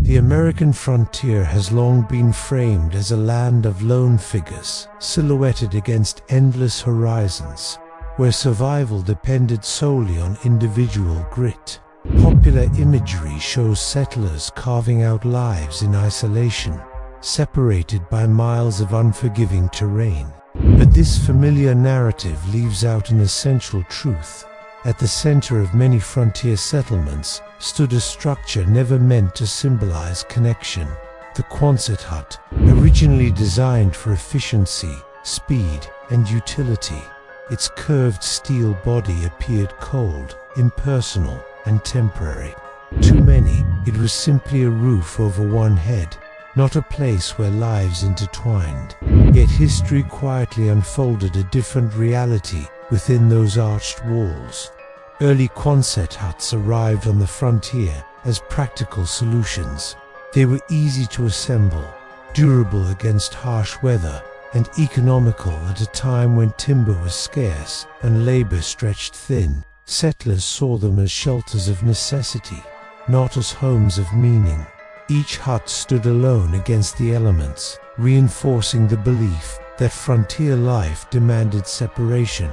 The American frontier has long been framed as a land of lone figures, silhouetted against endless horizons, where survival depended solely on individual grit. Popular imagery shows settlers carving out lives in isolation, separated by miles of unforgiving terrain. But this familiar narrative leaves out an essential truth. At the center of many frontier settlements stood a structure never meant to symbolize connection: the Quonset hut, originally designed for efficiency, speed, and utility. Its curved steel body appeared cold, impersonal, and temporary. To many, it was simply a roof over one head, not a place where lives intertwined. Yet history quietly unfolded a different reality within those arched walls. Early Quonset huts arrived on the frontier as practical solutions. They were easy to assemble, durable against harsh weather, and economical at a time when timber was scarce and labor stretched thin. Settlers saw them as shelters of necessity, not as homes of meaning. Each hut stood alone against the elements, reinforcing the belief that frontier life demanded separation.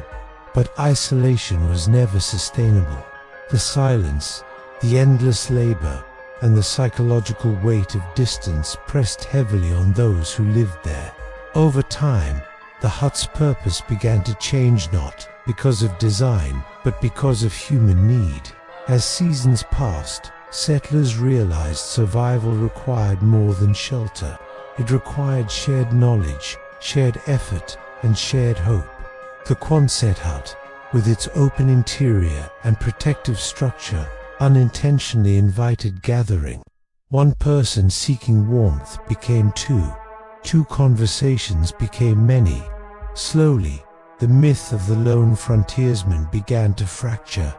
But isolation was never sustainable. The silence, the endless labor, and the psychological weight of distance pressed heavily on those who lived there. Over time, the hut's purpose began to change, not because of design, but because of human need. As seasons passed, settlers realized survival required more than shelter. It required shared knowledge, shared effort, and shared hope. The Quonset hut, with its open interior and protective structure, unintentionally invited gathering. One person seeking warmth became two. Two conversations became many. Slowly, the myth of the lone frontiersman began to fracture.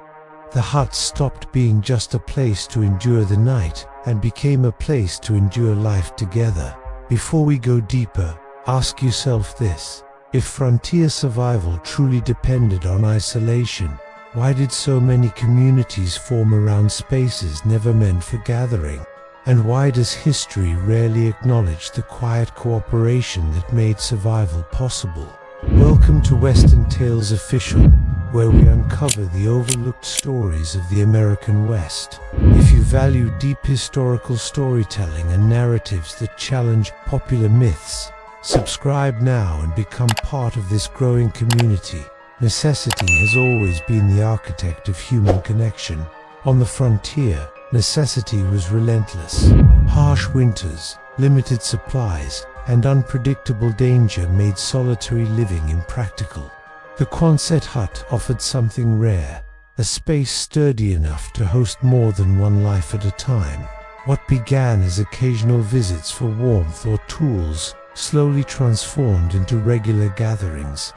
The hut stopped being just a place to endure the night and became a place to endure life together. Before we go deeper, ask yourself this: if frontier survival truly depended on isolation, why did so many communities form around spaces never meant for gathering? And why does history rarely acknowledge the quiet cooperation that made survival possible? Welcome to Western Tales Official, where we uncover the overlooked stories of the American West. If you value deep historical storytelling and narratives that challenge popular myths, subscribe now and become part of this growing community. Necessity has always been the architect of human connection. On the frontier, necessity was relentless. Harsh winters, limited supplies, and unpredictable danger made solitary living impractical. The Quonset hut offered something rare, a space sturdy enough to host more than one life at a time. What began as occasional visits for warmth or tools slowly transformed into regular gatherings.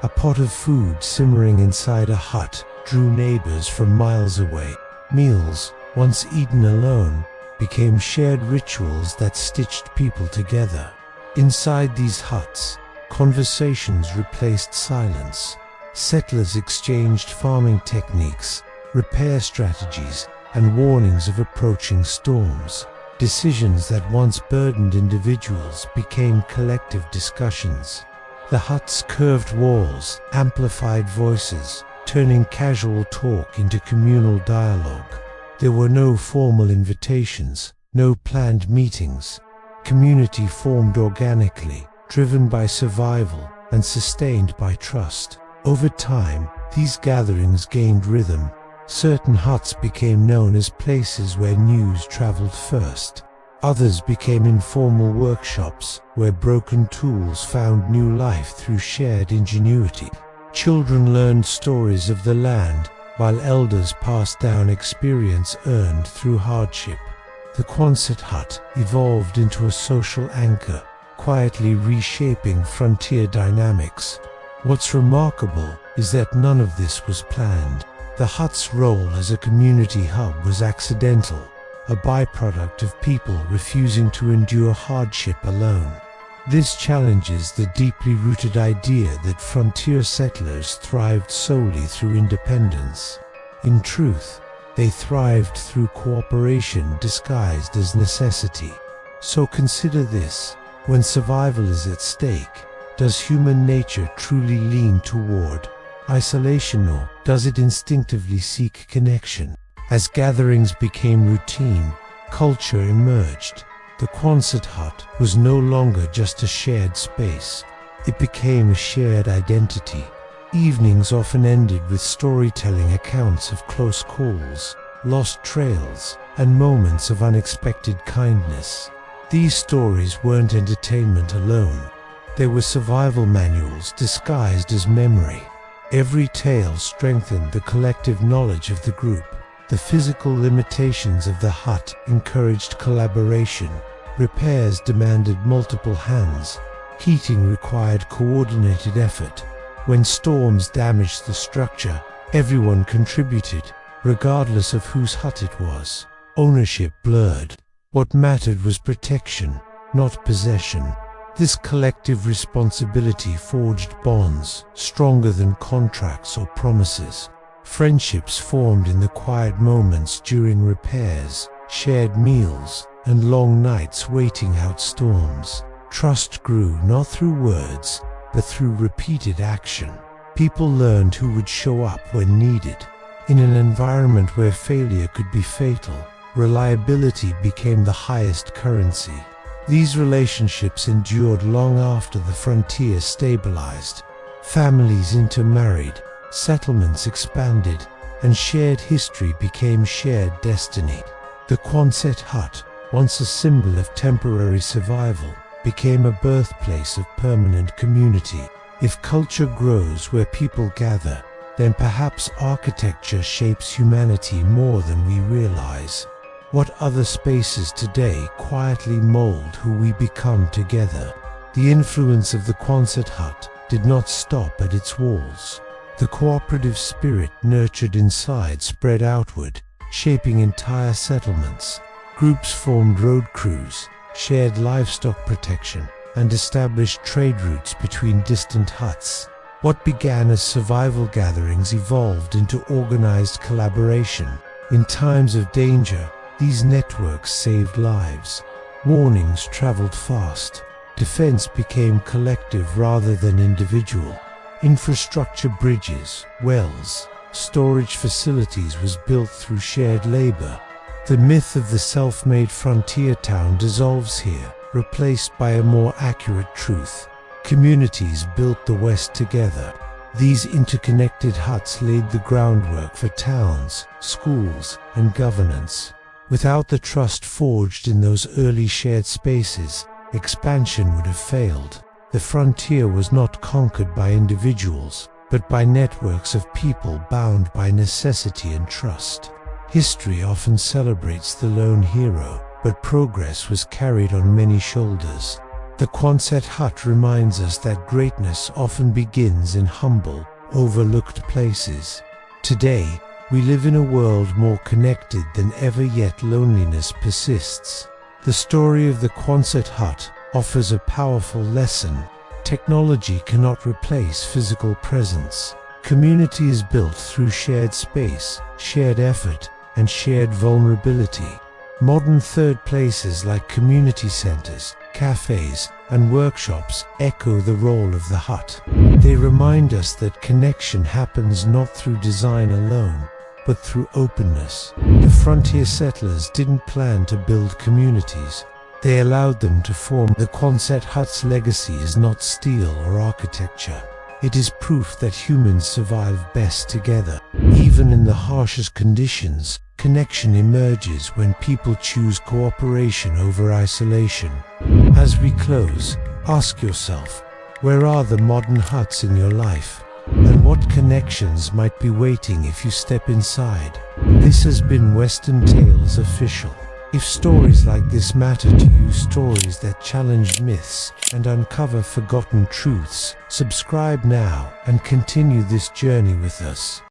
A pot of food simmering inside a hut drew neighbors from miles away. Meals, once eaten alone, became shared rituals that stitched people together. Inside these huts, conversations replaced silence. Settlers exchanged farming techniques, repair strategies, and warnings of approaching storms. Decisions that once burdened individuals became collective discussions. The hut's curved walls amplified voices, turning casual talk into communal dialogue. There were no formal invitations, no planned meetings. Community formed organically, driven by survival and sustained by trust. Over time, these gatherings gained rhythm. Certain huts became known as places where news traveled first. Others became informal workshops where broken tools found new life through shared ingenuity. Children learned stories of the land, while elders passed down experience earned through hardship. The Quonset hut evolved into a social anchor, quietly reshaping frontier dynamics. What's remarkable is that none of this was planned. The hut's role as a community hub was accidental, a byproduct of people refusing to endure hardship alone. This challenges the deeply rooted idea that frontier settlers thrived solely through independence. In truth, They thrived through cooperation disguised as necessity. So consider this: when survival is at stake, does human nature truly lean toward isolation, or does it instinctively seek connection? As gatherings became routine, culture emerged. The Quonset hut was no longer just a shared space. It became a shared identity. Evenings often ended with storytelling accounts of close calls, lost trails, and moments of unexpected kindness. These stories weren't entertainment alone. They were survival manuals disguised as memory. Every tale strengthened the collective knowledge of the group. The physical limitations of the hut encouraged collaboration. Repairs demanded multiple hands. Heating required coordinated effort. When storms damaged the structure, everyone contributed, regardless of whose hut it was. Ownership blurred. What mattered was protection, not possession. This collective responsibility forged bonds stronger than contracts or promises. Friendships formed in the quiet moments during repairs, shared meals, and long nights waiting out storms. Trust grew not through words, but through repeated action. People learned who would show up when needed. In an environment where failure could be fatal, reliability became the highest currency. These relationships endured long after the frontier stabilized. Families intermarried, settlements expanded, and shared history became shared destiny. The Quonset hut, once a symbol of temporary survival, became a birthplace of permanent community. If culture grows where people gather, then perhaps architecture shapes humanity more than we realize. What other spaces today quietly mold who we become together? The influence of the Quonset hut did not stop at its walls. The cooperative spirit nurtured inside spread outward, shaping entire settlements. Groups formed road crews, shared livestock protection, and established trade routes between distant huts. What began as survival gatherings evolved into organized collaboration. In times of danger, these networks saved lives. Warnings traveled fast. Defense became collective rather than individual. Infrastructure, bridges, wells, storage facilities was built through shared labor. The myth of the self-made frontier town dissolves here, replaced by a more accurate truth. Communities built the West together. These interconnected huts laid the groundwork for towns, schools, and governance. Without the trust forged in those early shared spaces, expansion would have failed. The frontier was not conquered by individuals, but by networks of people bound by necessity and trust. History often celebrates the lone hero, but progress was carried on many shoulders. The Quonset hut reminds us that greatness often begins in humble, overlooked places. Today, we live in a world more connected than ever, yet loneliness persists. The story of the Quonset hut offers a powerful lesson. Technology cannot replace physical presence. Community is built through shared space, shared effort, and shared vulnerability. Modern third places like community centers, cafes, and workshops echo the role of the hut. They remind us that connection happens not through design alone, but through openness. The frontier settlers didn't plan to build communities. They allowed them to form. The Quonset hut's legacy is not steel or architecture. It is proof that humans survive best together. Even in the harshest conditions, connection emerges when people choose cooperation over isolation. As we close, ask yourself, where are the modern huts in your life? And what connections might be waiting if you step inside? This has been Western Tales Official. If stories like this matter to you, stories that challenge myths and uncover forgotten truths, subscribe now and continue this journey with us.